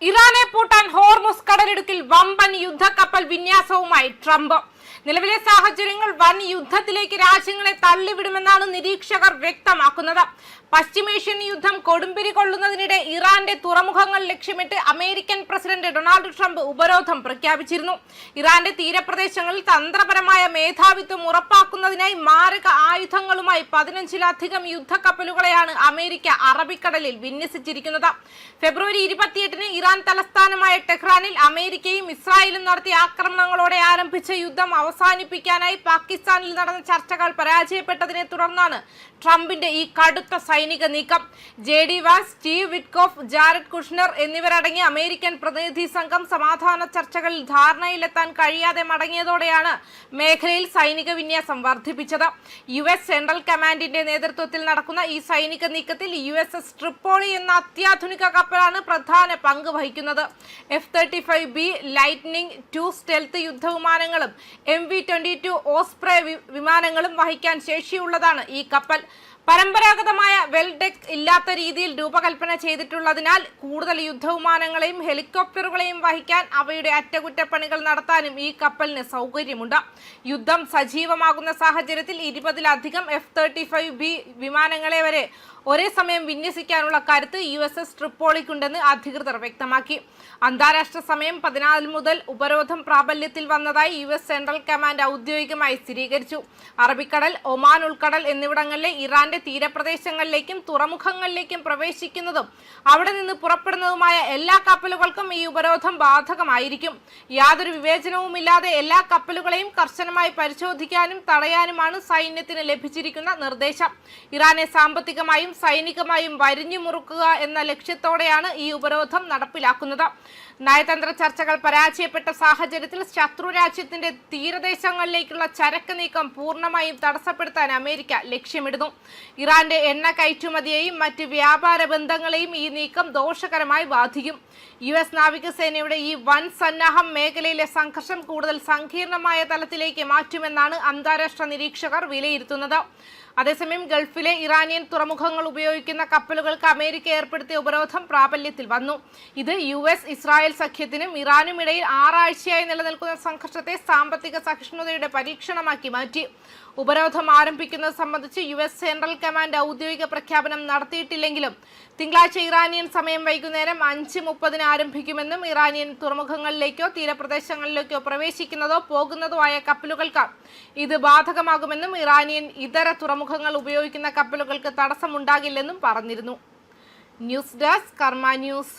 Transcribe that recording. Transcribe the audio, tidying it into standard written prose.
ഇറാനെ പൂട്ടാൻ ഹോർമുസ് കടലിടുക്കിൽ വമ്പൻ യുദ്ധക്കപ്പൽ വിന്യാസവുമായി ട്രംപ്. നിലവിലെ സാഹചര്യങ്ങൾ വൻ യുദ്ധത്തിലേക്ക് രാജ്യങ്ങളെ തള്ളിവിടുമെന്നാണ് നിരീക്ഷകർ വ്യക്തമാക്കുന്നത്. പശ്ചിമേഷ്യൻ യുദ്ധം കൊടുമ്പിരി കൊള്ളുന്നതിനിടെ ഇറാന്റെ തുറമുഖങ്ങൾ ലക്ഷ്യമിട്ട് അമേരിക്കൻ പ്രസിഡന്റ് ഡൊണാൾഡ് ട്രംപ് ഉപരോധം പ്രഖ്യാപിച്ചിരുന്നു. ഇറാന്റെ തീരപ്രദേശങ്ങളിൽ തന്ത്രപരമായ മേധാവിത്വം ഉറപ്പാക്കുന്നതിനായി മാരക ആയുധങ്ങളുമായി 15-ലധികം യുദ്ധക്കപ്പലുകളെയാണ് അമേരിക്ക അറബിക്കടലിൽ വിന്യസിച്ചിരിക്കുന്നത്. ഫെബ്രുവരി 28-ന് ഇറാൻ തലസ്ഥാനമായ ടെഹ്റാനിൽ അമേരിക്കയും ഇസ്രായേലും നടത്തിയ ആക്രമണങ്ങളോടെ ആരംഭിച്ച യുദ്ധം അവസാനിപ്പിക്കാനായി പാകിസ്ഥാനിൽ നടന്ന ചർച്ചകൾ പരാജയപ്പെട്ടതിനെ തുടർന്നാണ് ട്രംപിന്റെ ഈ കടുത്ത സൈനിക നീക്കം. JD Vance, Steve Witkoff, Jared Kushner എന്നിവരടങ്ങിയ അമേരിക്കൻ പ്രതിനിധി സംഘം സമാധാന ചർച്ചകളിൽ ധാരണയിലെത്താൻ കഴിയാതെ മടങ്ങിയതോടെയാണ് മേഖലയിൽ സൈനിക വിന്യാസം വർദ്ധിപ്പിച്ചത്. US സെൻട്രൽ കമാൻഡിന്റെ നേതൃത്വത്തിൽ നടക്കുന്ന ഈ സൈനിക നീക്കത്തിൽ USS ട്രിപ്പോളി എന്ന അത്യാധുനിക കപ്പലാണ് പ്രധാന പങ്ക് വഹിക്കുന്നത്. F-35B ലൈറ്റ്നിംഗ് II സ്റ്റെൽത്ത് യുദ്ധവിമാനങ്ങളും MV-22 ഓസ്പ്രേ വിമാനങ്ങളും വഹിക്കാൻ ശേഷിയുള്ളതാണ് ഈ കപ്പൽ. പരമ്പരാഗതമായ വെൽഡെക്ക് ഇല്ലാത്ത രീതിയിൽ രൂപകൽപ്പന ചെയ്തിട്ടുള്ളതിനാൽ കൂടുതൽ യുദ്ധവിമാനങ്ങളെയും ഹെലികോപ്റ്ററുകളെയും വഹിക്കാൻ അവയുടെ അറ്റകുറ്റപ്പണികൾ നടത്താനും ഈ കപ്പലിന് സൗകര്യമുണ്ട്. യുദ്ധം സജീവമാകുന്ന സാഹചര്യത്തിൽ 20-ലധികം F-35B വിമാനങ്ങളെ വരെ ഒരേ സമയം വിന്യസിക്കാനുള്ള കരുത്ത് USS ട്രിപ്പോളിക്കുണ്ടെന്ന് അധികൃതർ വ്യക്തമാക്കി. അന്താരാഷ്ട്ര സമയം 14 മുതൽ ഉപരോധം പ്രാബല്യത്തിൽ വന്നതായി US സെൻട്രൽ കമാൻഡ് ഔദ്യോഗികമായി സ്ഥിരീകരിച്ചു. അറബിക്കടൽ, ഒമാൻ ഉൾക്കടൽ എന്നിവിടങ്ങളിലെ ഇറാന്റെ തീരപ്രദേശങ്ങളിലേക്കും തുറമുഖങ്ങളിലേക്കും പ്രവേശിക്കുന്നതും അവിടെ നിന്ന് പുറപ്പെടുന്നതുമായ എല്ലാ കപ്പലുകൾക്കും ഈ ഉപരോധം ബാധകമായിരിക്കും. യാതൊരു വിവേചനവുമില്ലാതെ എല്ലാ കപ്പലുകളെയും കർശനമായി പരിശോധിക്കാനും തടയാനുമാണ് സൈന്യത്തിന് ലഭിച്ചിരിക്കുന്ന നിർദ്ദേശം. ഇറാനെ സാമ്പത്തികമായും സൈനികമായും വരിഞ്ഞു മുറുക്കുക എന്ന ലക്ഷ്യത്തോടെയാണ് ഈ ഉപരോധം നടപ്പിലാക്കുന്നത്. നയതന്ത്ര ചർച്ചകൾ പരാജയപ്പെട്ട സാഹചര്യത്തിൽ ശത്രു രാജ്യത്തിന്റെ തീരദേശങ്ങളിലേക്കുള്ള ചരക്ക് നീക്കം പൂർണ്ണമായും തടസ്സപ്പെടുത്താൻ അമേരിക്ക ലക്ഷ്യമിടുന്നു. ഇറാന്റെ എണ്ണ കയറ്റുമതിയെയും മറ്റ് വ്യാപാര ബന്ധങ്ങളെയും ഈ നീക്കം ദോഷകരമായി ബാധിക്കും. US നാവികസേനയുടെ ഈ വൻ സന്നാഹം മേഖലയിലെ സംഘർഷം കൂടുതൽ സങ്കീർണമായ തലത്തിലേക്ക് മാറ്റുമെന്നാണ് അന്താരാഷ്ട്ര നിരീക്ഷകർ വിലയിരുത്തുന്നത്. അതേസമയം ഗൾഫിലെ ഇറാനിയൻ തുറമുഖങ്ങൾ ഉപയോഗിക്കുന്ന കപ്പലുകൾക്ക് അമേരിക്ക ഏർപ്പെടുത്തിയ ഉപരോധം പ്രാബല്യത്തിൽ വന്നു. ഇത് US ഇസ്രായേൽ സഖ്യത്തിനും ഇറാനും ഇടയിൽ 6 ആഴ്ചയായി നിലനിൽക്കുന്ന സംഘർഷത്തെ സാമ്പത്തിക സഹിഷ്ണുതയുടെ പരീക്ഷണമാക്കി മാറ്റി. ഉപരോധം ആരംഭിക്കുന്നത് സംബന്ധിച്ച് US സെൻട്രൽ കമാൻഡ് ഔദ്യോഗിക പ്രഖ്യാപനം നടത്തിയിട്ടില്ലെങ്കിലും തിങ്കളാഴ്ച ഇറാനിയൻ സമയം വൈകുന്നേരം 5:30 ആരംഭിക്കുമെന്നും ഇറാനിയൻ തുറമുഖങ്ങളിലേക്കോ തീരപ്രദേശങ്ങളിലേക്കോ പ്രവേശിക്കുന്നതോ പോകുന്നതോ ആയ കപ്പലുകൾക്ക് ഇത് ബാധകമാകുമെന്നും ഇറാനിയൻ ഇതര തുറമുഖങ്ങൾ ഉപയോഗിക്കുന്ന കപ്പലുകൾക്ക് തടസ്സമുണ്ടാകില്ലെന്നും പറഞ്ഞിരുന്നു. ന്യൂസ് ഡെസ്ക് കർമ്മ ന്യൂസ്.